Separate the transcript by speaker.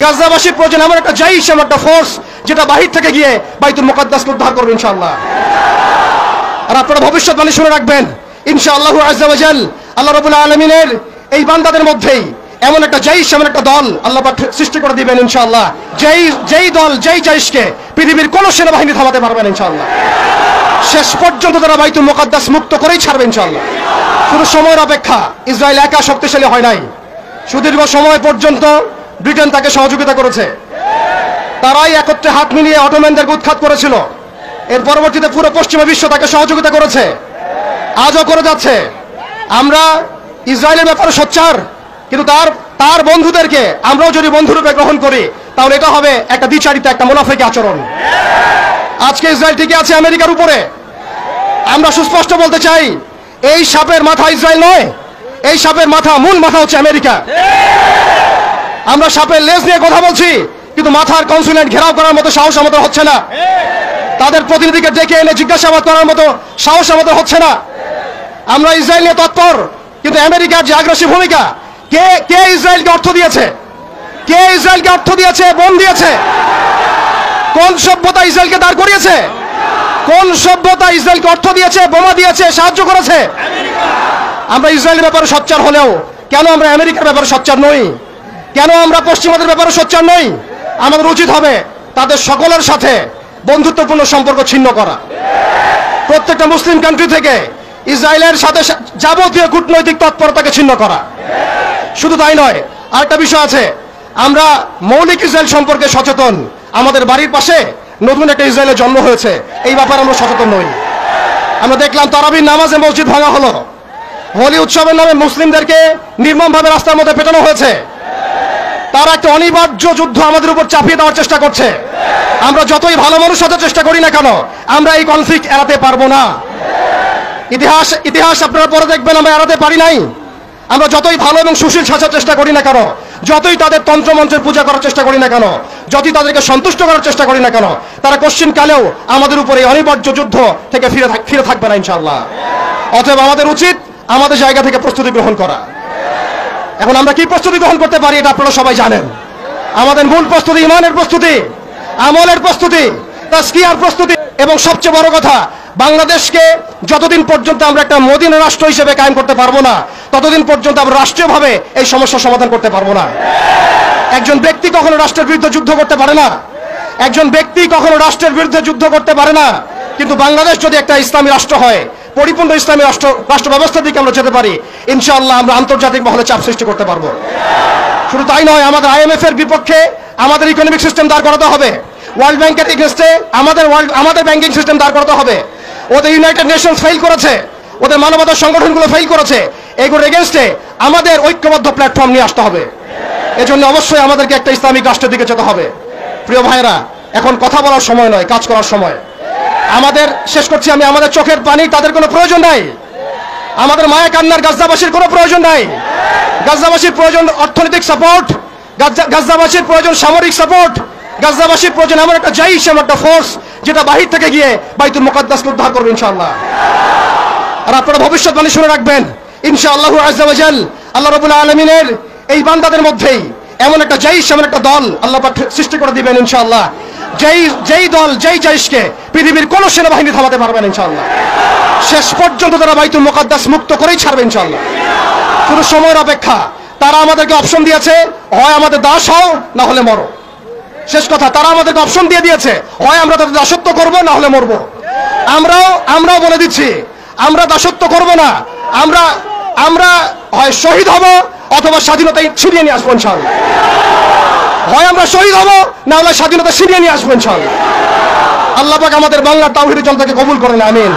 Speaker 1: গাজাবাসীর প্রয়োজন এমন একটা জাইশ, এমন একটা ফোর্স যেটা বাহির থেকে গিয়ে বাইতুল মুকাদ্দাসকে উদ্ধার করবে ইনশাআল্লাহ। আর আপনারা ভবিষ্যৎবাণী শুনে রাখবেন, ইনশাআল্লাহু আযজা ওয়া জাল আল্লাহ রাব্বুল আলামিনের এই বান্দাদের মধ্যেই এমন একটা জাইশ, এমন একটা দল আল্লাহ পাক সৃষ্টি করে দিবেন ইনশাআল্লাহ। যেই দল, যেই জাইশকে পৃথিবীর কোন সেনাবাহিনী থামাতে পারবে না ইনশাআল্লাহ। শেষ পর্যন্ত তারা বাইতুল মুকাদ্দাস মুক্ত করেই ছাড়বে ইনশাআল্লাহ। শুধু সময়ের অপেক্ষা। ইসরায়েল একা শক্তিশালী হয় নাই, সুদীর্ঘ সময় পর্যন্ত ব্রিটেন তাকে সহযোগিতা করেছে। তারাই একত্রে হাত মিলিয়ে অটোম্যানদেরকে উৎখাত করেছিল। এর পরবর্তীতে পুরো পশ্চিমা বিশ্ব তাকে সহযোগিতা করেছে, আজও করে যাচ্ছে। আমরা ইসরায়েলের ব্যাপারে সোচ্চার, কিন্তু তার বন্ধুদেরকে আমরাও যদি বন্ধুরূপে গ্রহণ করি তাহলে এটা হবে একটা দ্বিচারিতা, একটা মুনাফিকি আচরণ। আজকে ইসরায়েল টিকে আছে আমেরিকার উপরে। আমরা সুস্পষ্ট বলতে চাই, এই সাপের মাথা ইসরায়েল নয়, এই সাপের মাথা, মূল মাথা হচ্ছে আমেরিকা। আমরা সাপের লেজ নিয়ে কথা বলছি, কিন্তু মাথার কনসুলেট ঘেরাও করার মতো সাহস আমাদের হচ্ছে না। তাদের প্রতিনিধিকে ডেকে এনে জিজ্ঞাসাবাদ করার মতো সাহস আমাদের হচ্ছে না। আমরা ইসরায়েল নিয়ে তৎপর, কিন্তু আমেরিকার যে আগ্রাসী ভূমিকা, কে ইসরায়েলকে অর্থ দিয়েছে? কে ইসরায়েলকে অর্থ দিয়েছে, বোম দিয়েছে? কোন সভ্যতা ইসরায়েলকে দাঁড় করিয়েছে? কোন সভ্যতা ইসরায়েলকে অর্থ দিয়েছে, বোমা দিয়েছে, সাহায্য করেছে? আমরা ইসরায়েলের ব্যাপারে সোচ্চার হলেও কেন আমরা আমেরিকার ব্যাপারে সোচ্চার নই? কেন আমরা পশ্চিমাদের ব্যাপারে সোচ্চার নই? আমাদের উচিত হবে তাদের সকলের সাথে বন্ধুত্বপূর্ণ সম্পর্ক ছিন্ন করা। প্রত্যেকটা মুসলিম কান্ট্রি থেকে ইসরায়েলের সাথে যাবতীয় কূটনৈতিক তৎপরতাকে ছিন্ন করা। শুধু তাই নয়, আরেকটা বিষয় আছে, আমরা মৌলিক ইসরায়েল সম্পর্কে সচেতন। আমাদের বাড়ির পাশে নতুন একটা ইসরায়েলের জন্ম হয়েছে, এই ব্যাপারে আমরা সচেতন নই। আমরা দেখলাম তারাবির নামাজে মসজিদ ভাঙা হলো, হোলি উৎসবের নামে মুসলিমদেরকে নির্মমভাবে রাস্তার মধ্যে পেটানো হয়েছে। তারা একটা অনিবার্য যুদ্ধ আমাদের উপর চাপিয়ে দেওয়ার চেষ্টা করছে। আমরা যতই ভালো মানুষ হতে চেষ্টা করি না কেন, আমরা এই কনফ্লিক্ট এড়াতে পারবো না। ইতিহাস আপনারা পরে দেখবেন আমরা এড়াতে পারি নাই। আমরা যতই ভালো এবং সুশীল সাজার চেষ্টা করি না কেন, যতই তাদের তন্ত্রমন্ত্রের পূজা করার চেষ্টা করি না কেন, যতই তাদেরকে সন্তুষ্ট করার চেষ্টা করি না কেন, তারা কোশ্চিনকালেও আমাদের উপর এই অনিবার্য যুদ্ধ থেকে ফিরে থাকবে না ইনশাআল্লাহ। অতএব আমাদের উচিত আমাদের জায়গা থেকে প্রস্তুতি গ্রহণ করা। এখন আমরা কি প্রস্তুতি গ্রহণ করতে পারি এটা আপনারা সবাই জানেন। আমাদের মূল প্রস্তুতি ঈমানের প্রস্তুতি, আমলের প্রস্তুতি, তাজকিয়ার প্রস্তুতি, এবং সবচেয়ে বড় কথা, বাংলাদেশকে যতদিন পর্যন্ত আমরা একটা মদিনা রাষ্ট্র হিসেবে কায়েম করতে পারবো না, ততদিন পর্যন্ত আমরা রাষ্ট্রীয়ভাবে এই সমস্যার সমাধান করতে পারবো না। একজন ব্যক্তি কখনো রাষ্ট্রের বিরুদ্ধে যুদ্ধ করতে পারে না, একজন ব্যক্তি কখনো রাষ্ট্রের বিরুদ্ধে যুদ্ধ করতে পারে না। কিন্তু বাংলাদেশ যদি একটা ইসলামী রাষ্ট্র হয়, পরিপূর্ণ ইসলামী রাষ্ট্র ব্যবস্থার দিকে আমরা যেতে পারি, ইনশাআল্লাহ আমরা আন্তর্জাতিক মহলে চাপ সৃষ্টি করতে পারবো। শুধু তাই নয়, আমাদের IMF এর বিপক্ষে আমাদের ইকোনমিক সিস্টেম দাঁড় করাতে হবে, ওয়ার্ল্ড ব্যাংকের এগেইনস্টে আমাদের ব্যাংকিং সিস্টেম দাঁড় করাতে হবে। ওদের ইউনাইটেড নেশনস ফেল করেছে, ওদের মানবতা সংগঠনগুলো ফেল করেছে, এগুলোর এগেইনস্টে আমাদের ঐক্যবদ্ধ প্ল্যাটফর্ম নিয়ে আসতে হবে। এজন্য অবশ্যই আমাদেরকে একটা ইসলামিক রাষ্ট্রের দিকে যেতে হবে। প্রিয় ভাইয়েরা, এখন কথা বলার সময় নয়, কাজ করার সময়। আমাদের, শেষ করছি আমি, আমাদের চোখের পানি তাদের কোনো প্রয়োজন নাই, আমাদের মায়া কান্নার গাজাবাসীর কোনো প্রয়োজন নাই। গাজাবাসীর প্রয়োজন অর্থনৈতিক সাপোর্ট, গাজাবাসীর প্রয়োজন সামরিক সাপোর্ট, গাজাবাসীর প্রয়োজন এমন একটা জাইশ, এমন একটা ফোর্স যেটা বাহির থেকে গিয়ে বাইতুল মুকাদ্দাসকে উদ্ধার করবে ইনশাআল্লাহ। আর আপনারা ভবিষ্যৎবাণী শুনে রাখবেন, ইনশাআল্লাহু আযজা ওয়া জাল আল্লাহ রাব্বুল আলামিনের এই বান্দাদের মধ্যেই এমন একটা জাইশ, এমন একটা দল আল্লাহ পাক সৃষ্টি করে দিবেন ইনশাআল্লাহ। যেই দল, যেই জাইশকে পৃথিবীর কোন সেনাবাহিনী থামাতে পারবে না ইনশাআল্লাহ। শেষ পর্যন্ত তারা বাইতুল মুকাদ্দাস মুক্ত করেই ছাড়বে ইনশাআল্লাহ। শুধু সময়ের অপেক্ষা। তারা আমাদেরকে অপশন দিয়েছে, হয় আমাদের দাস হও না হলে মরো। শেষ কথা, তারা আমাদেরকে অপশন দিয়ে দিয়েছে, হয় আমরা তাদের দাসত্ব করবো না হলে মরবো। আমরাও বলে দিচ্ছি, আমরা দাসত্ব করব না, আমরা হয় শহীদ হব অথবা স্বাধীনতা ছিনিয়ে নিয়ে আসবো ইনশাআল্লাহ। হয় আমরা শহীদ হব, না হলে স্বাধীনতা ছিনিয়ে নিয়ে আসবো ইনশাআল্লাহ। আল্লাহ পাক আমাদের বাংলার তাওহীদের জনতাকে কবুল করেন, আমিন।